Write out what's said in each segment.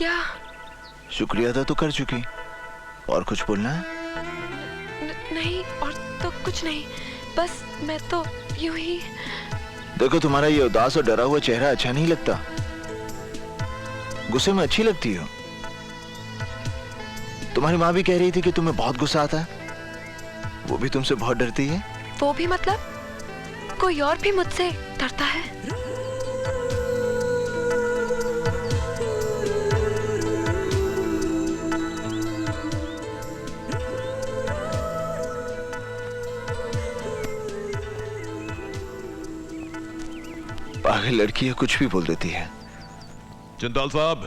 क्या? शुक्रिया अदा तो कर चुकी, और कुछ बोलना है? नहीं, और तो कुछ नहीं, बस मैं तो यूं ही। देखो, तुम्हारा ये उदास और डरा हुआ चेहरा अच्छा नहीं लगता। गुस्से में अच्छी लगती हो। तुम्हारी माँ भी कह रही थी कि तुम्हें बहुत गुस्सा आता है। वो भी तुमसे बहुत डरती है। वो भी मतलब? कोई और भी मुझसे डरता है? पागल लड़की है, कुछ भी बोल देती है। जिंदाल साहब,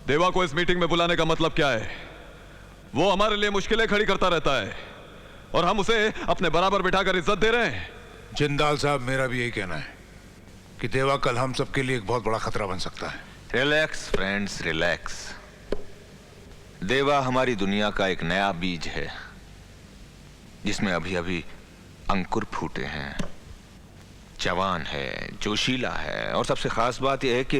देवा को इस मीटिंग में बुलाने का मतलब क्या है? वो हमारे लिए मुश्किलें खड़ी करता रहता है और हम उसे अपने बराबर बिठाकर इज्जत दे रहे हैं। जिंदाल साहब, मेरा भी यही कहना है कि देवा कल हम सबके लिए एक बहुत बड़ा खतरा बन सकता है। Relax friends, relax. देवा हमारी दुनिया का एक नया बीज है जिसमें अभी अभी अंकुर फूटे हैं। जवान है, जोशीला है, और सबसे खास बात यह है कि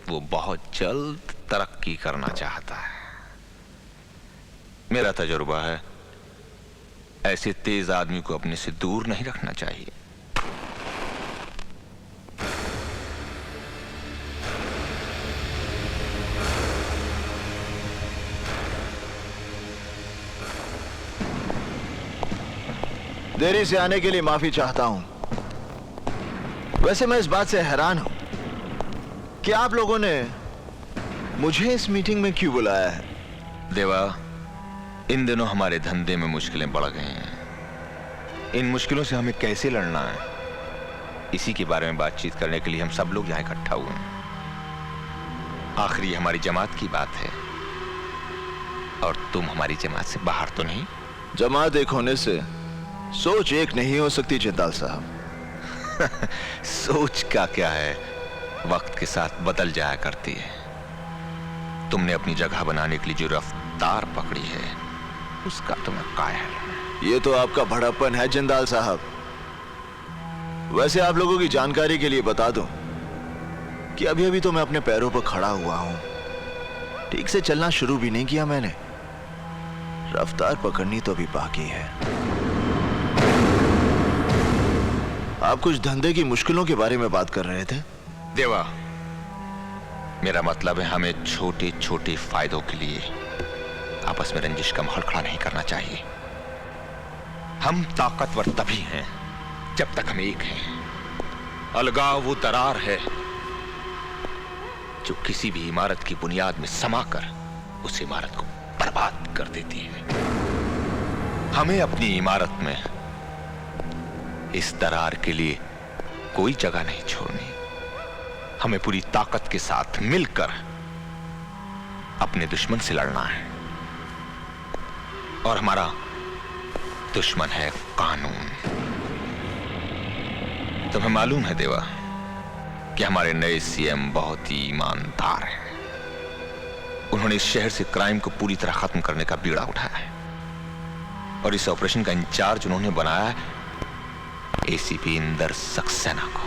वो बहुत जल्द तरक्की करना चाहता है। मेरा तजुर्बा है, ऐसे तेज आदमी को अपने से दूर नहीं रखना चाहिए। देरी से आने के लिए माफी चाहता हूं। वैसे मैं इस बात से हैरान हूं कि आप लोगों ने मुझे इस मीटिंग में क्यों बुलाया है। देवा, इन दिनों हमारे धंधे में मुश्किलें बढ़ गई हैं। इन मुश्किलों से हमें कैसे लड़ना है, इसी के बारे में बातचीत करने के लिए हम सब लोग यहां इकट्ठा हुए हैं। आखिरी हमारी जमात की बात है, और तुम हमारी जमात से बाहर तो नहीं? जमात एक होने से सोच एक नहीं हो सकती जिंदाल साहब। सोच का क्या है, वक्त के साथ बदल जाया करती है। तुमने अपनी जगह बनाने के लिए जो रफ्तार पकड़ी है, उसका तुम्हें कायल। ये तो आपका भड़प्पन है जिंदाल साहब। वैसे आप लोगों की जानकारी के लिए बता दूं कि अभी अभी तो मैं अपने पैरों पर खड़ा हुआ हूं। ठीक से चलना शुरू भी नहीं किया मैंने। रफ्तार पकड़नी तो अभी बाकी है। आप कुछ धंधे की मुश्किलों के बारे में बात कर रहे थे। देवा, मेरा मतलब है हमें छोटे छोटे फायदों के लिए आपस में रंजिश का माहौल खड़ा नहीं करना चाहिए। हम ताकतवर तभी हैं जब तक हम एक हैं। अलगाव वो दरार है जो किसी भी इमारत की बुनियाद में समाकर उस इमारत को बर्बाद कर देती है। हमें अपनी इमारत में इस दरार के लिए कोई जगह नहीं छोड़नी। हमें पूरी ताकत के साथ मिलकर अपने दुश्मन से लड़ना है, और हमारा दुश्मन है कानून। तुम्हें मालूम है देवा कि हमारे नए सीएम बहुत ही ईमानदार हैं। उन्होंने इस शहर से क्राइम को पूरी तरह खत्म करने का बीड़ा उठाया है, और इस ऑपरेशन का इंचार्ज उन्होंने बनाया है एसीपी इंदर सक्सेना को।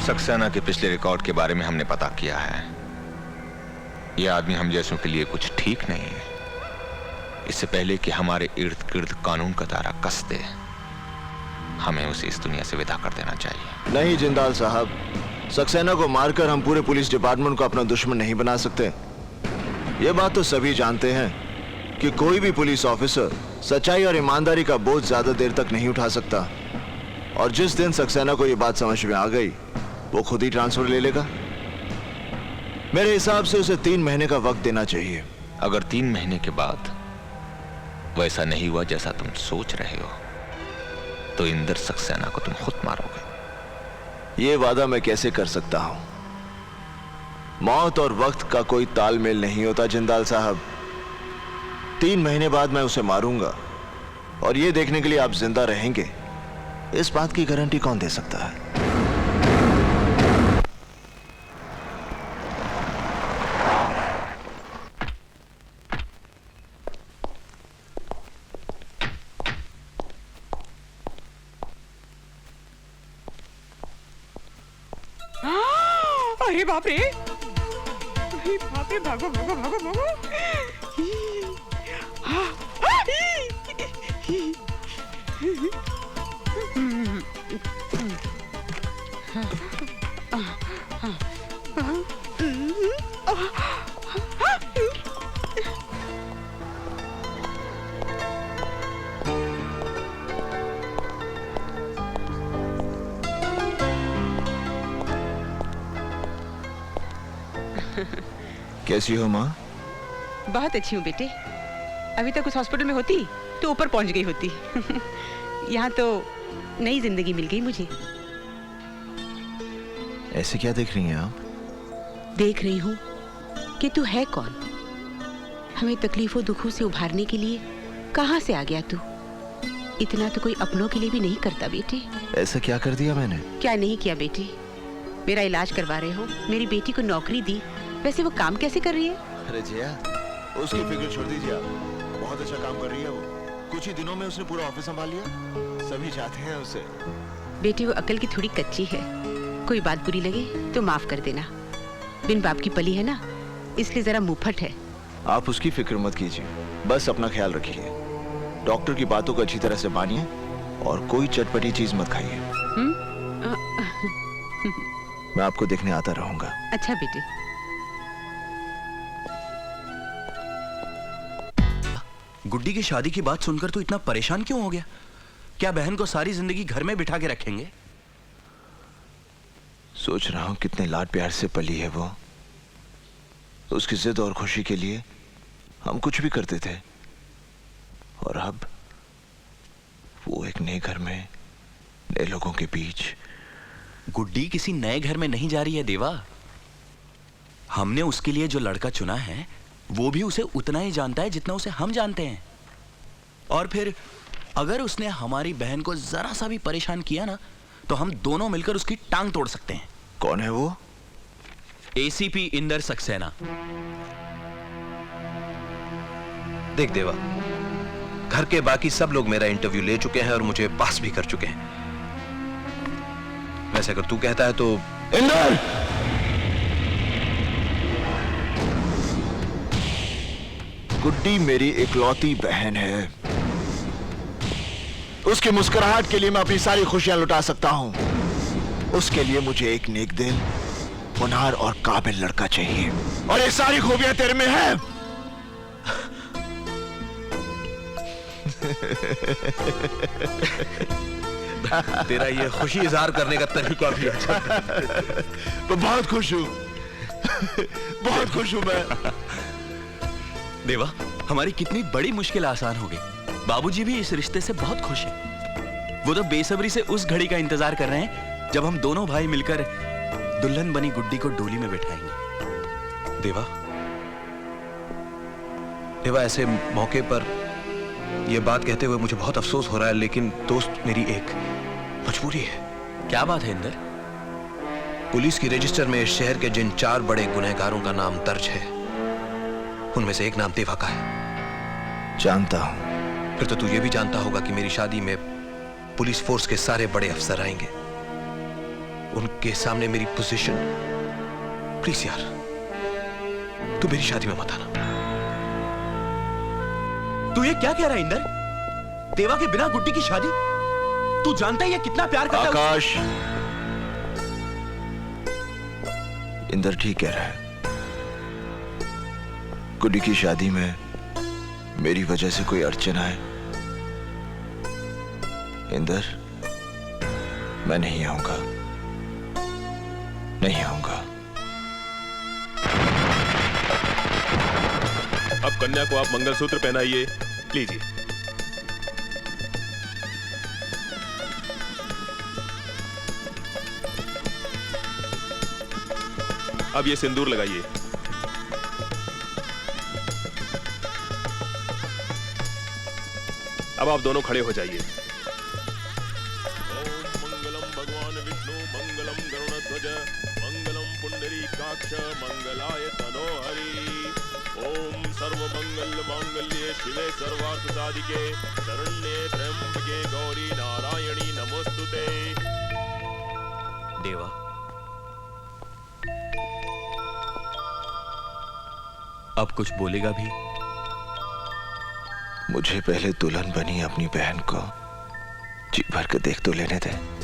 सक्सेना के पिछले रिकॉर्ड के बारे में हमने पता किया है। यह आदमी हम जैसों के लिए कुछ ठीक नहीं है। इससे पहले कि हमारे इर्द गिर्द कानून का दायरा कस दे, हमें उसे इस दुनिया से विदा कर देना चाहिए। नहीं जिंदाल साहब, सक्सेना को मारकर हम पूरे पुलिस डिपार्टमेंट को अपना दुश्मन नहीं बना सकते। ये बात तो सभी जानते हैं कि कोई भी पुलिस ऑफिसर सच्चाई और ईमानदारी का बोझ ज्यादा देर तक नहीं उठा सकता। और जिस दिन सक्सेना को यह बात समझ में आ गई, वो खुद ही ट्रांसफर ले लेगा। मेरे हिसाब से उसे 3 महीने का वक्त देना चाहिए। अगर 3 महीने के बाद वैसा नहीं हुआ जैसा तुम सोच रहे हो, तो इंदर सक्सेना को तुम खुद मारोगे। ये वादा मैं कैसे कर सकता हूं? मौत और वक्त का कोई तालमेल नहीं होता जिंदाल साहब। 3 महीने बाद मैं उसे मारूंगा, और ये देखने के लिए आप जिंदा रहेंगे, इस बात की गारंटी कौन दे सकता है? अरे बाप रे, बाप रे, भागो भागो भागो भागो। कैसी हो माँ? बहुत अच्छी हूँ बेटे। अभी तक उस हॉस्पिटल में होती तो ऊपर पहुंच गई होती। यहाँ तो नई जिंदगी मिल गई मुझे। ऐसे क्या देख रही हैं आप? देख रही हूँ कि तू है कौन। हमें तकलीफों दुखों से उभारने के लिए कहाँ से आ गया तू? इतना तो कोई अपनों के लिए भी नहीं करता बेटे। ऐसा क्या कर दिया मैंने? क्या नहीं किया बेटे? मेरा इलाज करवा रहे हो, मेरी बेटी को नौकरी दी, वैसे वो काम कैसे कर रही है? अरे जया, उसकी फिक्र छोड़ दीजिए आप। बहुत अच्छा काम कर रही है वो। कुछ ही दिनों में उसने पूरा ऑफिस संभाल लिया। सभी चाहते हैं उसे। बेटी वो अकल की थोड़ी कच्ची है। कोई बात बुरी लगे तो माफ कर देना। बिन बाप की पली है ना, इसलिए जरा मुंहफट है। आप उसकी फिक्र मत कीजिए, बस अपना ख्याल रखिए। डॉक्टर की बातों को अच्छी तरह से मानिए और कोई चटपटी चीज मत खाइए। मैं आपको देखने आता रहूंगा। अच्छा बेटे। गुड्डी की शादी की बात सुनकर तू इतना परेशान क्यों हो गया? क्या बहन को सारी जिंदगी घर में बिठा के रखेंगे? सोच रहा हूं कितने लाड प्यार से पली है वो। उसकी जिद और खुशी के लिए हम कुछ भी करते थे, और अब वो एक नए घर में नए लोगों के बीच। गुड्डी किसी नए घर में नहीं जा रही है देवा। हमने उसके लिए जो लड़का चुना है वो भी उसे उतना ही जानता है जितना उसे हम जानते हैं। और फिर अगर उसने हमारी बहन को जरा सा भी परेशान किया ना, तो हम दोनों मिलकर उसकी टांग तोड़ सकते हैं। कौन है वो? एसीपी इंदर सक्सेना। देख देवा, घर के बाकी सब लोग मेरा इंटरव्यू ले चुके हैं और मुझे पास भी कर चुके हैं। वैसे अगर तू कहता है तो। इंदर! गुड्डी मेरी इकलौती बहन है। उसकी मुस्कुराहट के लिए मैं अपनी सारी खुशियां लुटा सकता हूं। उसके लिए मुझे एक नेक दिल, होनहार और काबिल लड़का चाहिए, और ये सारी खूबियां तेरे में है। तेरा ये खुशी इजहार करने का तरीका भी अच्छा। मैं बहुत खुश हूं। बहुत खुश हूं मैं। देवा, हमारी कितनी बड़ी मुश्किल आसान हो गई। बाबूजी भी इस रिश्ते से बहुत खुश हैं। वो तो बेसब्री से उस घड़ी का इंतजार कर रहे हैं जब हम दोनों भाई मिलकर दुल्हन बनी गुड्डी को डोली में बैठाएंगे। देवा, देवा, ऐसे मौके पर यह बात कहते हुए मुझे बहुत अफसोस हो रहा है, लेकिन दोस्त मेरी एक मजबूरी है। क्या बात है इंदर? पुलिस की रजिस्टर में इस शहर के जिन 4 बड़े गुनहगारों का नाम दर्ज है, उनमें से एक नाम देवा का है। जानता हूं। फिर तो तू ये भी जानता होगा कि मेरी शादी में पुलिस फोर्स के सारे बड़े अफसर आएंगे। उनके सामने मेरी पोजीशन। प्लीज यार, तू मेरी शादी में मत आना। तू ये क्या कह रहा है इंदर? देवा के बिना गुड्डी की शादी? तू जानता है ये कितना प्यार करता है? आकाश, इंदर ठीक कह रहा है। गुड्डी की शादी में मेरी वजह से कोई अड़चन आए, इंदर, मैं नहीं आऊंगा। नहीं आऊंगा। अब कन्या को आप मंगलसूत्र पहनाइए। लीजिए। अब ये सिंदूर लगाइए। अब आप दोनों खड़े हो जाइए। मंगलम भगवान विष्णु, मंगलम गरुड़ध्वज, मंगलम पुंडरीकाक्ष, मंगलाय तनोहरि। ओम सर्वमंगल मांगल्ये शिवे सर्वार्थ साधिके, शरण्ये त्र्यंबके गौरी नारायणी नमोस्तुते। देवा, अब कुछ बोलेगा भी? मुझे पहले दुल्हन बनी अपनी बहन को जी भर के देख तो लेने दे।